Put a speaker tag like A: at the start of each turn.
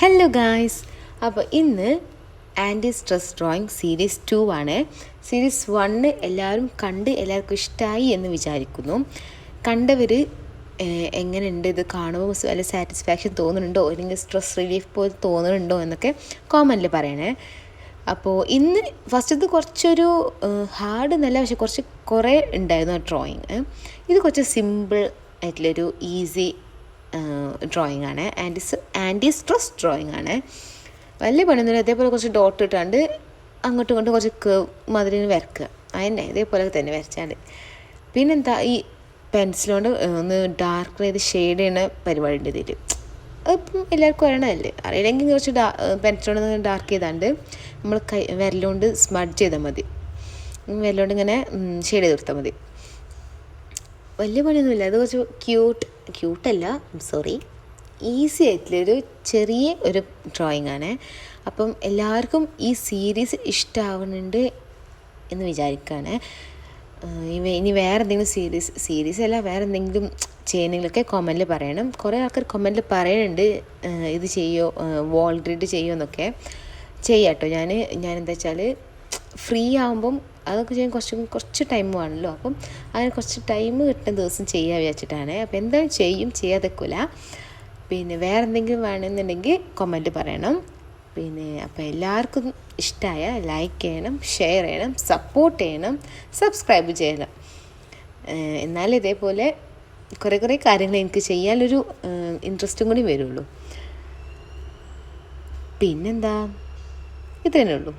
A: Hello guys, അപ്പോൾ ഇന്ന് anti stress drawing series 2 ആണ്. സീരീസ് 1 എല്ലാവരും കണ്ട് എല്ലാവർക്കും ഇഷ്ടമായി എന്ന് വിചാരിക്കുന്നു. കണ്ടവർ എങ്ങനെയുണ്ട്, ഇത് കാണുമ്പോൾ വല്ല സാറ്റിസ്ഫാക്ഷൻ തോന്നുന്നുണ്ടോ അല്ലെങ്കിൽ സ്ട്രെസ് റിലീഫ് പോലെ തോന്നുന്നുണ്ടോ എന്നൊക്കെ കോമൻറ്റിൽ പറയണേ. അപ്പോൾ ഇന്ന് ഫസ്റ്റത്തെ കുറച്ചൊരു ഹാർഡ് എന്നല്ല, പക്ഷെ കുറേ ഉണ്ടായിരുന്നു ആ ഡ്രോയിങ്. ഇത് കുറച്ച് സിമ്പിൾ ആയിട്ടുള്ളൊരു ഈസി ഡ്രോയിങ് ആണ്. ആൻറ്റി സ്ട്രെസ് ഡ്രോയിങ് ആണ്. വലിയ പണിയൊന്നുമില്ല. അതേപോലെ കുറച്ച് ഡോട്ട് ഇട്ടാണ്ട് അങ്ങോട്ടും ഇങ്ങോട്ടും കുറച്ച് കേവ് മാതിരി വരക്കുക. അതിൻ്റെ ഇതേപോലെ തന്നെ വരച്ചാൽ പിന്നെന്താ, ഈ പെൻസിലുകൊണ്ട് ഒന്ന് ഡാർക്ക് ചെയ്ത് ഷെയ്ഡ് ചെയ്യുന്ന പരിപാടി ഉണ്ട് ഇതിൽ. അതിപ്പം എല്ലാവർക്കും അറിയണമല്ലേ. അറിയില്ലെങ്കിൽ കുറച്ച് പെൻസിലുകൊണ്ട് ഡാർക്ക് ചെയ്താണ്ട് നമ്മൾ വിരലുകൊണ്ട് സ്മഡ്ജ് ചെയ്താൽ മതി. വിരലുകൊണ്ട് ഇങ്ങനെ ഷെയ്ഡ് ചെയ്ത് കൊടുത്താൽ മതി. വലിയ പണിയൊന്നുമില്ല. അത് കുറച്ച് ക്യൂട്ടല്ല, ഈസി ആയിട്ടുള്ളൊരു ചെറിയ ഒരു ഡ്രോയിങ് ആണ്. അപ്പം എല്ലാവർക്കും ഈ സീരീസ് ഇഷ്ടമാവുന്നുണ്ട് എന്ന് വിചാരിക്കുകയാണ്. ഇനി വേറെ എന്തെങ്കിലും സീരീസ് അല്ല, വേറെ എന്തെങ്കിലും ചെയ്യണമെങ്കിലൊക്കെ കമൻറ്റിൽ പറയണം. കുറേ ആൾക്കാർ കമൻറ്റിൽ പറയുന്നുണ്ട് ഇത് ചെയ്യോ, വാൾ ഗ്രിഡ് ചെയ്യുമോ എന്നൊക്കെ. ചെയ്യാട്ടോ. ഞാൻ എന്താ വെച്ചാൽ ഫ്രീ ആകുമ്പം അതൊക്കെ ചെയ്യാൻ കുറച്ച് ടൈം വേണമല്ലോ. അപ്പം അതിന് കുറച്ച് ടൈം കിട്ടുന്ന ദിവസം ചെയ്യാൻ വിചാരിച്ചിട്ടാണ്. അപ്പോൾ എന്തായാലും ചെയ്യാതെക്കില്ല. പിന്നെ വേറെ എന്തെങ്കിലും വേണമെന്നുണ്ടെങ്കിൽ കമൻറ്റ് പറയണം. അപ്പോൾ എല്ലാവർക്കും ഇഷ്ടമായ ലൈക്ക് ചെയ്യണം, ഷെയർ ചെയ്യണം, സപ്പോർട്ട് ചെയ്യണം, സബ്സ്ക്രൈബ് ചെയ്യണം. എന്നാലും ഇതേപോലെ കുറേ കാര്യങ്ങൾ എനിക്ക് ചെയ്യാനൊരു ഇൻട്രസ്റ്റും കൂടി വരുള്ളൂ. പിന്നെന്താ, ഇത് തന്നെ ഉള്ളൂ.